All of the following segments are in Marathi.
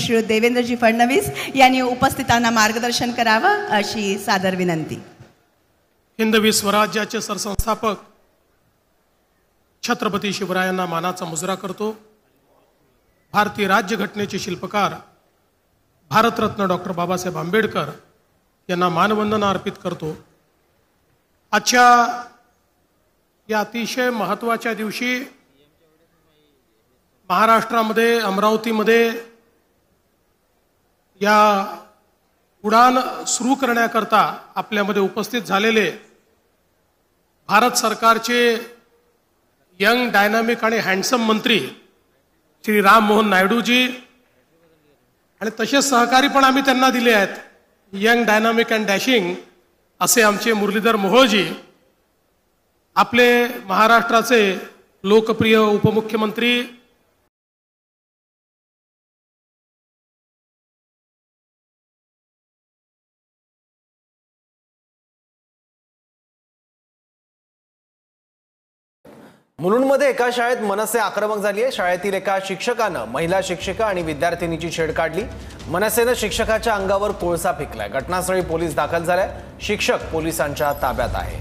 श्री देवेंद्रजी फडणवीस यांनी उपस्थितांना मार्गदर्शन करावं अशी सादर विनंती। हिंदवी स्वराज्याचे सरसंस्थापक छत्रपती शिवरायांना मानाचा मुजरा करतो। भारतीय राज्यघटनेचे शिल्पकार भारतरत्न डॉक्टर बाबासाहेब आंबेडकर यांना मानवंदना अर्पित करतो। आजच्या या अतिशय महत्त्वाच्या दिवशी महाराष्ट्रामध्ये अमरावतीमध्ये या उडान सुरू करण्याकरता आपल्यामध्ये उपस्थित झालेले भारत सरकारचे यंग डायनामिक आणि हँडसम मंत्री श्री राम मोहन नायडूजी आणि तसेच सहकारी पण आम्ही त्यांना दिले आहेत, यंग डायनामिक अँड डॅशिंग असे आमचे मुरलीधर मोहोळजी, आपले महाराष्ट्राचे लोकप्रिय उपमुख्यमंत्री मुलुंडमध्ये एका शाळेत मनसे आक्रमक झाली आहे। शाळेतील एका शिक्षकानं महिला शिक्षिका आणि विद्यार्थिनीची छेड काढली। मनसेनं शिक्षकाच्या अंगावर कोळसा फेकलाय। घटनास्थळी पोलीस दाखल झाले। शिक्षक पोलिसांच्या ताब्यात आहे।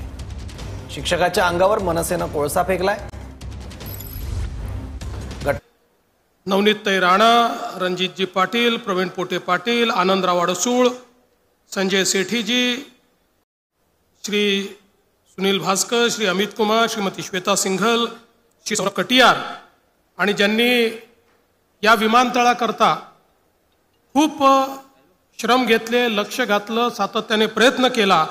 शिक्षकाच्या अंगावर मनसेनं कोळसा फेकलाय। नवनीतताई राणा, रणजितजी पाटील, प्रवीण पोटे पाटील, आनंदराव अडसूळ, संजय सेठीजी, श्री सुनील भास्कर, श्री अमित कुमार, श्रीमती श्वेता सिंघल, श्री सौरभ कटियार आणि ज्यांनी या विमानतळाकरता खूप श्रम घेतले, लक्ष घातलं, सातत्याने प्रयत्न केला,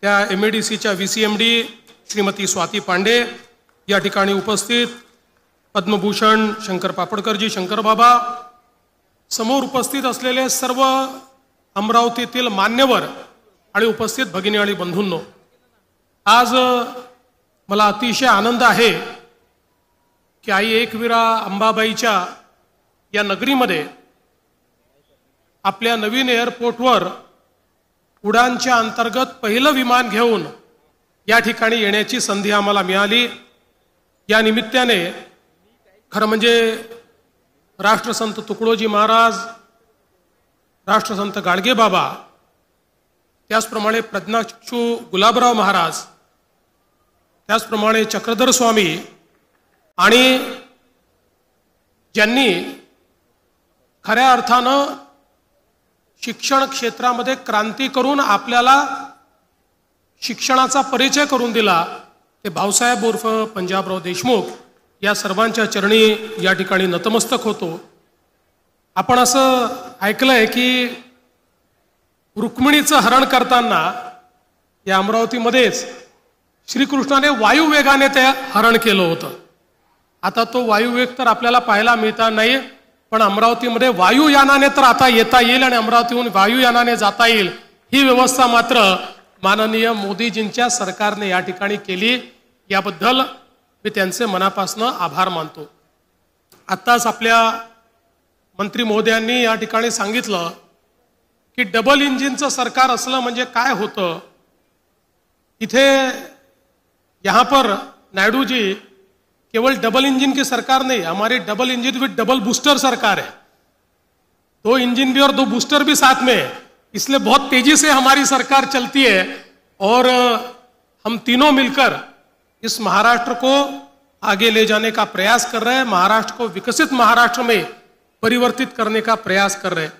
त्या MADCच्या VCMD श्रीमती स्वाती पांडे या ठिकाणी उपस्थित, पद्मभूषण शंकर पापडकरजी, शंकर बाबा, समोर उपस्थित असलेले सर्व अमरावतीतील मान्यवर आणि उपस्थित भगिनी आणि बंधूंनो, आज मला अतिशय आनंद आहे की आई एकविरा अंबाबाईच्या या नगरीमध्ये आपल्या नवीन एअरपोर्टवर उडानच्या अंतर्गत पहिलं विमान घेऊन या ठिकाणी येण्याची संधी आम्हाला मिळाली। या निमित्ताने खरं म्हणजे राष्ट्रसंत तुकडोजी महाराज, राष्ट्रसंत गाडगे बाबा, त्याचप्रमाणे प्रज्ञाचक्षू गुलाबराव महाराज, त्याचप्रमाणे चक्रधर स्वामी आणि ज्यांनी खऱ्या अर्थानं शिक्षण क्षेत्रामध्ये क्रांती करून आपल्याला शिक्षणाचा परिचय करून दिला, ते भाऊसाहेब उर्फ पंजाबराव देशमुख या सर्वांच्या चरणी या ठिकाणी नतमस्तक होतो। आपण असं ऐकलंय की रुक्मिणीचं हरण करताना या अमरावतीमध्येच श्रीकृष्णाने वायुवेगाने ते हरण केलं होतं। आता तो वायुवेग तर आपल्याला पाहायला मिळता नाही, पण अमरावतीमध्ये वायुयानाने तर आता येता येईल आणि अमरावतीहून वायुयानाने जाता येईल, ही व्यवस्था मात्र माननीय मोदीजींच्या सरकारने या ठिकाणी केली। याबद्दल मी त्यांचे मनापासून आभार मानतो। आत्ताच आपल्या मंत्री महोदयांनी या ठिकाणी सांगितलं की डबल इंजिनचं सरकार असलं म्हणजे काय होतं। इथे यहाँ पर नायडू जी केवल डबल इंजन की सरकार नहीं, हमारी डबल इंजन विद डबल बूस्टर सरकार है। 2 इंजन भी और 2 बूस्टर भी साथ में है, इसलिए बहुत तेजी से हमारी सरकार चलती है और हम तीनों मिलकर इस महाराष्ट्र को आगे ले जाने का प्रयास कर रहे हैं, महाराष्ट्र को विकसित महाराष्ट्र में परिवर्तित करने का प्रयास कर रहे हैं।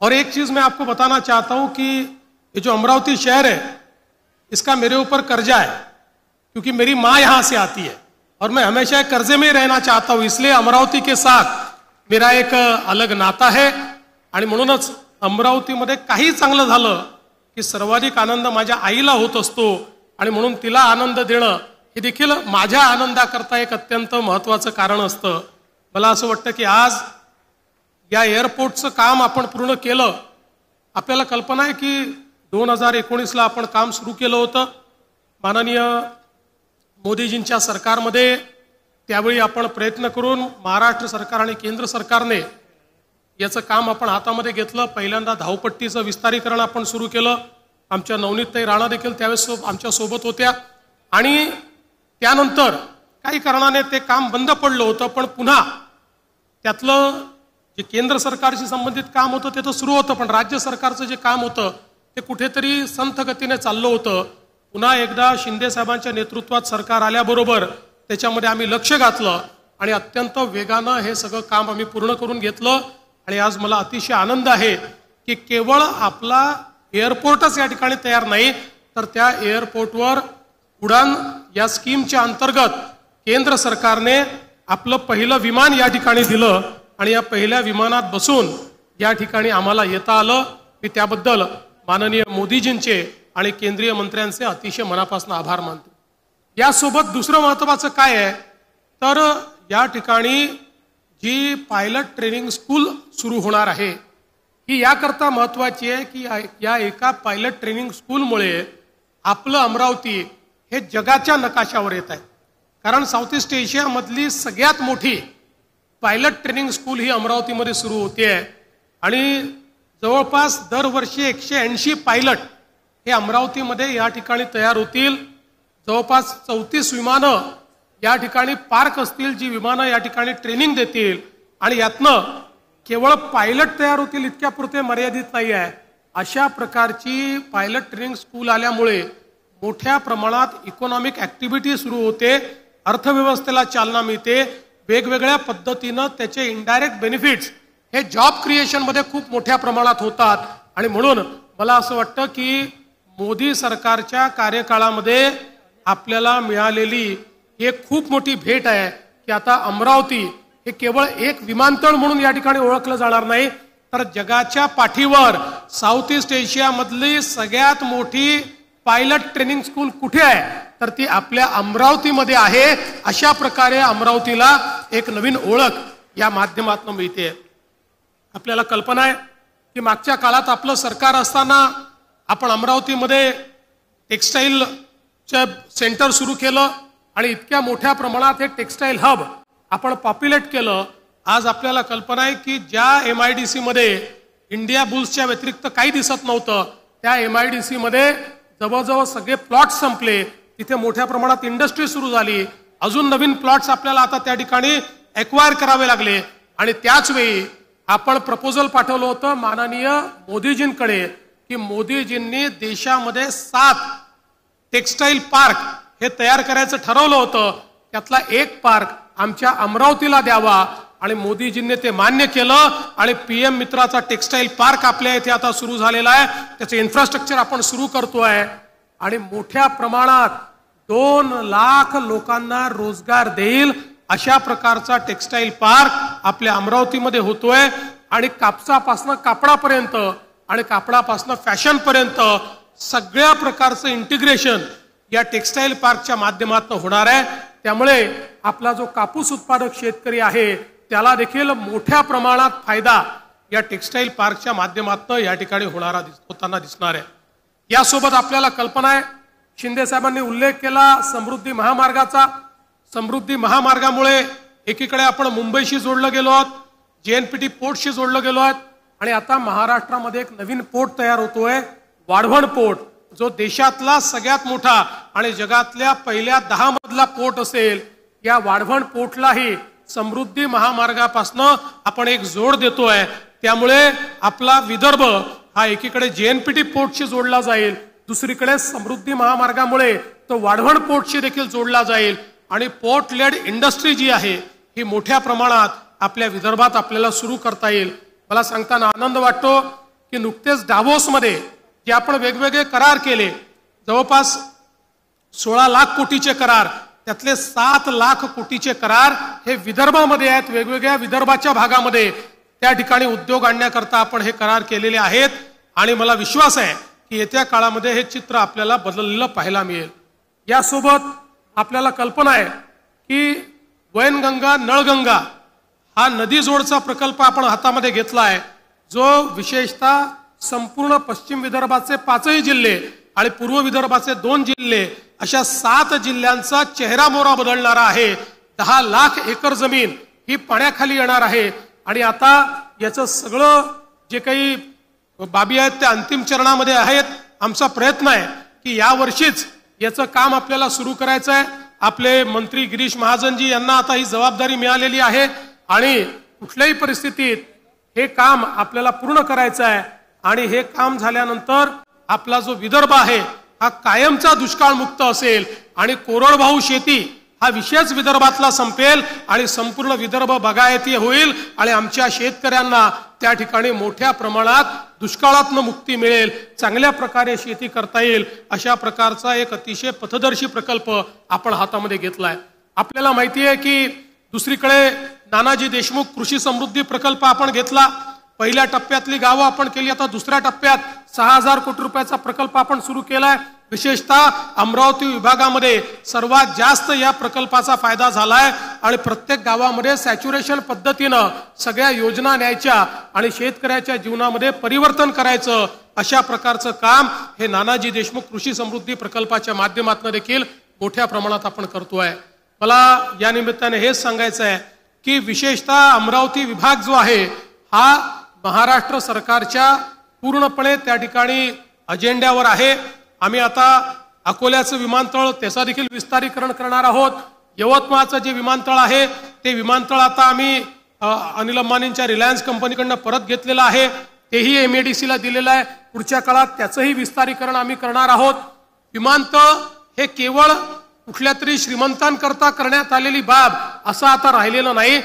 और एक चीज मैं आपको बताना चाहता हूं कि ये जो अमरावती शहर है इसका मेरे ऊपर कर्जा है, क्योंकि मेरी माँ यहाँ से आती है और मैं हमेशा कर्जे में रहना चाहता हूँ, इसलिए अमरावती के साथ मेरा एक अलग नाता है। आणि म्हणूनच अमरावतीमध्ये काही चांगलं झालं की सर्वाधिक आनंद माझ्या आईला होत असतो आणि म्हणून तिला आनंद देणं हे देखील माझ्या आनंदाकरता एक अत्यंत महत्त्वाचं कारण असतं। मला असं वाटतं की आज या एअरपोर्टचं काम आपण पूर्ण केलं। आपल्याला कल्पना आहे की 2019ला आपण काम सुरू केलं होतं माननीय मोदीजींच्या सरकारमध्ये। त्यावेळी आपण प्रयत्न करून महाराष्ट्र सरकार आणि केंद्र सरकारने याचं काम आपण हातामध्ये घेतलं। पहिल्यांदा धावपट्टीचं विस्तारीकरण आपण सुरू केलं। आमच्या नवनीतताई राणा देखील त्यावेळेस आमच्या सोबत होत्या आणि त्यानंतर काही कारणाने ते काम बंद पडलं होतं, पण पुन्हा त्यातलं जे केंद्र सरकारशी संबंधित काम होतं ते तर सुरू होतं, पण राज्य सरकारचं जे काम होतं ते कुठेतरी संथ गतीने चाललं होतं. पुन्हा एकदा शिंदे साहेबांच्या नेतृत्वात सरकार आल्याबरोबर त्याच्यामध्ये आम्ही लक्ष घातलं आणि अत्यंत वेगानं हे सगळं काम आम्ही पूर्ण करून घेतलं. आणि आज मला अतिशय आनंद आहे की केवळ आपला एअरपोर्टच या ठिकाणी तयार नाही, तर त्या एअरपोर्टवर उडान या स्कीमच्या अंतर्गत केंद्र सरकारने आपलं पहिलं विमान या ठिकाणी दिलं आणि या पहिल्या विमानात बसून या ठिकाणी आम्हाला येता आलं. मी त्याबद्दल माननीय मोदीजींचे आणि केंद्रीय मंत्र्यांचे अतिशय मनापासून आभार मानतो. यासोबत दुसरं महत्त्वाचं काय आहे तर या ठिकाणी जी पायलट ट्रेनिंग स्कूल सुरू होणार आहे ही याकरता महत्त्वाची आहे की या एका पायलट ट्रेनिंग स्कूलमुळे आपलं अमरावती हे जगाच्या नकाशावर येत आहे. कारण साऊथ ईस्ट एशियामधली सगळ्यात मोठी पायलट ट्रेनिंग स्कूल ही अमरावतीमध्ये सुरू होते आहे आणि जवळपास दरवर्षी 180 पायलट हे अमरावतीमध्ये या ठिकाणी तयार होतील. जवळपास 34 विमानं या ठिकाणी पार्क असतील, जी विमानं या ठिकाणी ट्रेनिंग देतील आणि यातनं केवळ पायलट तयार होतील इतक्यापुरते मर्यादित नाही आहे. अशा प्रकारची पायलट ट्रेनिंग स्कूल आल्यामुळे मोठ्या प्रमाणात इकॉनॉमिक ऍक्टिव्हिटी सुरू होते, अर्थव्यवस्थेला चालना मिळते, वेगवेगळ्या पद्धतीनं त्याचे इनडायरेक्ट बेनिफिट्स हे जॉब क्रिएशनमध्ये खूप मोठ्या प्रमाणात होतात. आणि म्हणून मला असं वाटतं की मोदी सरकारच्या कार्यकाळामध्ये आपल्याला मिळालेली एक खूप मोठी भेट आहे की आता अमरावती हे केवळ एक विमानतळ म्हणून या ठिकाणी ओळखलं जाणार नाही, तर जगाच्या पाठीवर साऊथ ईस्ट एशियामधली सगळ्यात मोठी पायलट ट्रेनिंग स्कूल कुठे आहे तर ती आपल्या अमरावतीमध्ये आहे. अशा प्रकारे अमरावतीला एक नवीन ओळख या माध्यमातून मिळते. आपल्याला कल्पना आहे की मागच्या काळात आपलं सरकार असताना आपण अमरावतीमध्ये टेक्स्टाईल सेंटर सुरू केलं आणि इतक्या मोठ्या प्रमाणात हे टेक्स्टाईल हब आपण पॉप्युलेट केलं. आज आपल्याला कल्पना आहे की ज्या MIDC मध्ये इंडिया बुल्सच्या व्यतिरिक्त काही दिसत नव्हतं, त्या MIDC मध्ये जवळजवळ सगळे प्लॉट संपले, तिथे मोठ्या प्रमाणात इंडस्ट्री सुरू झाली. अजून नवीन प्लॉट्स आपल्याला आता त्या ठिकाणी एक्वायर करावे लागले आणि त्याच वेळी आपण प्रपोजल पाठवलं होतं माननीय मोदीजींकडे की मोदीजींनी देशामध्ये 7 टेक्स्टाईल पार्क हे तयार करायचं ठरवलं होतं. त्यातला एक पार्क आमच्या अमरावतीला द्यावा आणि मोदीजींनी ते मान्य केलं आणि PM मित्राचा टेक्स्टाईल पार्क आपल्या इथे आता सुरू झालेला आहे. त्याचे इन्फ्रास्ट्रक्चर आपण सुरू करतोय आणि मोठ्या प्रमाणात 2 लाख लोकांना रोजगार देईल अशा प्रकारचा टेक्स्टाईल पार्क आपल्या अमरावतीमध्ये होतोय. आणि कापसापासून कापडापर्यंत आणि कापडापासून फॅशन पर्यंत सगळ्या प्रकारचं इंटिग्रेशन या टेक्स्टाईल पार्कच्या माध्यमातून होणार आहे. त्यामुळे आपला जो कापूस उत्पादक शेतकरी आहे त्याला देखील मोठ्या प्रमाणात फायदा या टेक्स्टाईल पार्कच्या माध्यमातून या ठिकाणी होताना दिसणार आहे. यासोबत आपल्याला कल्पना आहे, शिंदे साहेबांनी उल्लेख केला समृद्धी महामार्गाचा. समृद्धी महामार्गामुळे एकीकडे आपण मुंबईशी जोडलं गेलो आहोत, JNPT पोर्टशी जोडलं गेलो आहोत आणि आता महाराष्ट्रामध्ये एक नवीन पोर्ट तयार होतोय, वाढवण पोर्ट, जो देशातला सगळ्यात मोठा आणि जगातल्या पहिल्या 10 मधला पोर्ट असेल. या वाढवण पोर्टलाही समृद्धी महामार्गापासून आपण एक जोड देतोय. त्यामुळे आपला विदर्भ हा एकीकडे JNPT पोर्टशी जोडला जाईल, दुसरीकडे समृद्धी महामार्गामुळे तो वाढवण पोर्टशी देखील जोडला जाईल आणि पोर्ट लेड इंडस्ट्री जी आहे ही मोठ्या प्रमाणात आपल्या विदर्भात आपल्याला सुरू करता येईल. मला सांगताना आनंद वाटतो की नुकतेच डाव्होसमध्ये जे आपण वेगवेगळे करार केले, जवळपास 16 लाख कोटीचे करार, त्यातले 7 लाख कोटीचे करार हे विदर्भामध्ये आहेत. वेगवेगळ्या विदर्भाच्या भागामध्ये त्या ठिकाणी उद्योग आणण्याकरता आपण हे करार केलेले आहेत आणि मला विश्वास आहे की येत्या काळामध्ये हे चित्र आपल्याला बदललेलं पाहायला मिळेल. यासोबत आपल्याला कल्पना आहे की वैनगंगा नळगंगा हा नदी जोडचा प्रकल्प आपण हातामध्ये घेतला आहे, जो विशेषतः संपूर्ण पश्चिम विदर्भाचे 5ही जिल्हे आणि पूर्व विदर्भाचे 2 जिल्हे अशा 7 जिल्ह्यांचा चेहरा मोहरा बदलणारा आहे. 10 लाख एकर जमीन ही पाण्याखाली येणार आहे आणि आता याचं सगळं जे काही बाबी आहेत ते अंतिम चरणामध्ये आहेत. आमचा प्रयत्न आहे की या वर्षीच याचं काम आपल्याला सुरू करायचं आहे. आपले मंत्री गिरीश महाजनजी यांना आता ही जबाबदारी मिळालेली आहे आणि कुठल्याही परिस्थितीत हे काम आपल्याला पूर्ण करायचं आहे आणि हे काम झाल्यानंतर आपला जो विदर्भ आहे हा कायमचा दुष्काळमुक्त असेल आणि कोरडवाहू शेती हा विषयच विदर्भातला संपेल आणि संपूर्ण विदर्भ बागायती होईल आणि आमच्या शेतकऱ्यांना त्या ठिकाणी मोठ्या प्रमाणात दुष्काळातनं मुक्ती मिळेल, चांगल्या प्रकारे शेती करता येईल, अशा प्रकारचा एक अतिशय पथदर्शी प्रकल्प आपण हातामध्ये घेतलाय. आपल्याला माहिती आहे की दुसरीकडे नानाजी देशमुख कृषी समृद्धी प्रकल्प आपण घेतला. पहिल्या टप्प्यातली गावं आपण केली. आता दुसऱ्या टप्प्यात 6000 कोटी रुपयाचा प्रकल्प आपण सुरू केलाय. विशेषतः अमरावती विभागामध्ये सर्वात जास्त या प्रकल्पाचा फायदा झालाय आणि प्रत्येक गावामध्ये सॅच्युरेशन पद्धतीनं सगळ्या योजना न्यायच्या आणि शेतकऱ्याच्या जीवनामध्ये परिवर्तन करायचं, अशा प्रकारचं काम हे नानाजी देशमुख कृषी समृद्धी प्रकल्पाच्या माध्यमातून देखील मोठ्या प्रमाणात आपण करतोय. मला या निमित्ताने हेच सांगायचं आहे की विशेषतः अमरावती विभाग जो आहे हा महाराष्ट्र सरकारच्या पूर्णपणे त्या ठिकाणी अजेंड्यावर आहे. आम्ही आता अकोल्याचं विमानतळ त्याचा देखील विस्तारीकरण करणार आहोत. यवतमाळचं जे विमानतळ आहे ते विमानतळ आता आम्ही अनिल अंबानींच्या रिलायन्स कंपनीकडनं परत घेतलेलं आहे, तेही MADCला दिलेलं आहे. पुढच्या काळात त्याचंही विस्तारीकरण आम्ही करणार आहोत. विमानतळ हे केवळ कुठल्या तरी श्रीमंतांकरता करण्यात आलेली बाब असं आता राहिलेलं नाही,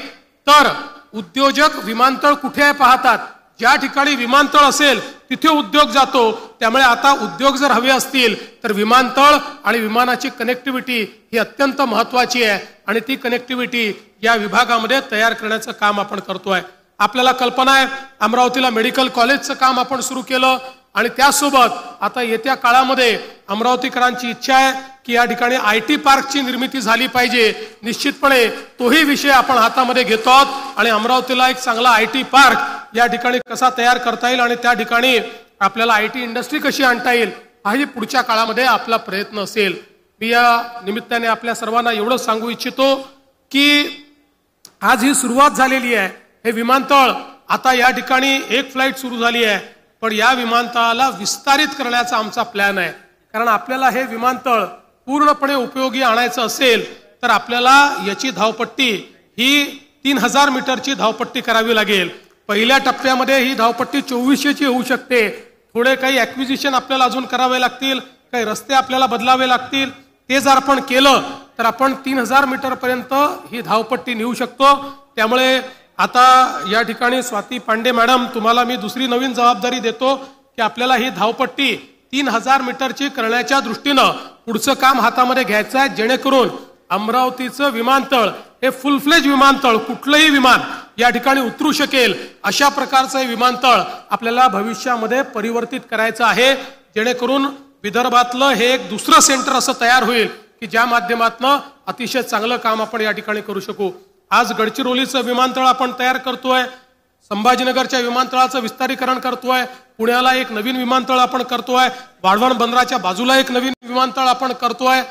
तर उद्योजक विमानतळ कुठे पाहतात, ज्या ठिकाणी विमानतळ असेल तिथे उद्योग जातो. त्यामुळे आता उद्योग जर हवे असतील तर विमानतळ आणि विमानाची कनेक्टिव्हिटी ही अत्यंत महत्वाची आहे आणि ती कनेक्टिव्हिटी या विभागामध्ये तयार करण्याचं काम आपण करतोय. आपल्याला कल्पना आहे अमरावतीला मेडिकल कॉलेजचं काम आपण सुरू केलं आणि त्यासोबत आता येत्या काळामध्ये अमरावतीकरांची इच्छा आहे की या ठिकाणी IT पार्कची निर्मिती झाली पाहिजे. निश्चितपणे तोही विषय आपण हातामध्ये घेतो आहोत आणि अमरावतीला एक चांगला IT पार्क या ठिकाणी कसा तयार करता येईल आणि त्या ठिकाणी आपल्याला IT इंडस्ट्री कशी आणता येईल हाही पुढच्या काळामध्ये आपला प्रयत्न असेल. मी या निमित्ताने आपल्या सर्वांना एवढं सांगू इच्छितो की आज ही सुरुवात झालेली आहे. हे विमानतळ आता या ठिकाणी एक फ्लाईट सुरू झाली आहे, पण या विमानतळाला विस्तारित करण्याचा आमचा प्लॅन आहे. कारण आपल्याला हे विमानतळ पूर्णपणे उपयोगी आणायचं असेल तर आपल्याला याची धावपट्टी ही 3000 मीटरची धावपट्टी करावी लागेल. पहिल्या टप्प्यामध्ये ही धावपट्टी 2400ची होऊ शकते. थोडे काही ॲक्विजिशन आपल्याला अजून करावे लागतील, काही रस्ते आपल्याला बदलावे लागतील. ते जर आपण केलं तर आपण 3000 मीटरपर्यंत ही धावपट्टी नेऊ शकतो. त्यामुळे आता या ठिकाणी स्वाती पांडे मॅडम तुम्हाला मी दुसरी नवीन जबाबदारी देतो की आपल्याला ही धावपट्टी 3000 मीटरची करण्याच्या दृष्टीनं पुढचं काम हातामध्ये घ्यायचं आहे, जेणेकरून अमरावतीचं विमानतळ हे फुल फ्लेज विमानतळ, कुठलंही विमान या ठिकाणी उतरू शकेल अशा प्रकारचं हे विमानतळ आपल्याला भविष्यामध्ये परिवर्तित करायचं आहे, जेणेकरून विदर्भातलं हे एक दुसरं सेंटर असं तयार होईल की ज्या माध्यमातून अतिशय चांगलं काम आपण या ठिकाणी करू शकू. आज गडचिरोलीचं विमानतळ आपण तयार करतोय, संभाजीनगरच्या विमानतळाचं विस्तारीकरण करतोय, पुण्याला एक नवीन विमानतळ आपण करतोय, वाढवण बंदराच्या बाजूला एक नवीन विमानतळ आपण करतोय,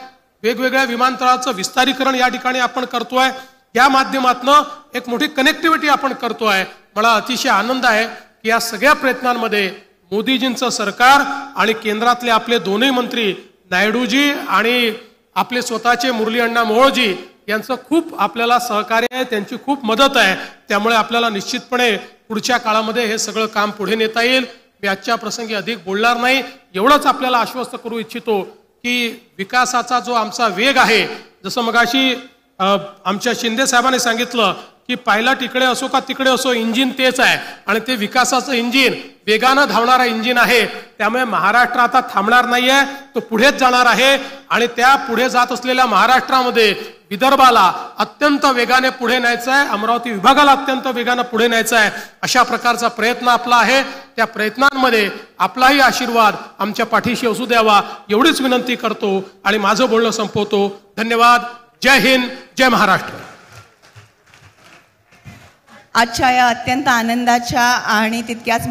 वेगवेगळ्या विमानतळाचं विस्तारीकरण या ठिकाणी आपण करतोय. या माध्यमातून एक मोठी कनेक्टिव्हिटी आपण करतोय. मला अतिशय आनंद आहे की या सगळ्या प्रयत्नांमध्ये मोदीजींचं सरकार आणि केंद्रातले आपले दोन्ही मंत्री नायडूजी आणि आपले स्वतःचे मुरली अण्णा मोहोळजी यांचं खूप आपल्याला सहकार्य आहे, त्यांची खूप मदत आहे. त्यामुळे आपल्याला निश्चितपणे पुढच्या काळामध्ये हे सगळं काम पुढे नेता येईल. मी आजच्या प्रसंगी अधिक बोलणार नाही, एवढंच आपल्याला आश्वस्त करू इच्छितो की विकासाचा जो आमचा वेग आहे, जसं मगाशी आमच्या शिंदे साहेबांनी सांगितलं की पायलट इकडे असो का तिकडे असो इंजिन तेच आहे आणि ते विकासाचं इंजिन वेगानं धावणारा इंजिन आहे. त्यामुळे महाराष्ट्र आता थांबणार नाहीये, तो पुढेच जाणार आहे आणि त्या पुढे जात असलेल्या महाराष्ट्रामध्ये विदर्भाला अत्यंत वेगाने पुढे न्यायचं आहे, अमरावती विभागाला अत्यंत वेगाने पुढे न्यायचं आहे. अशा प्रकारचा प्रयत्न आपला आहे. त्या प्रयत्नांमध्ये आपलाही आशीर्वाद आमच्या पाठीशी असू द्यावा एवढीच विनंती करतो आणि माझं बोलणं संपवतो. धन्यवाद. जय हिंद, जय महाराष्ट्र. आजच्या या अत्यंत आनंदाच्या आणि तितक्याच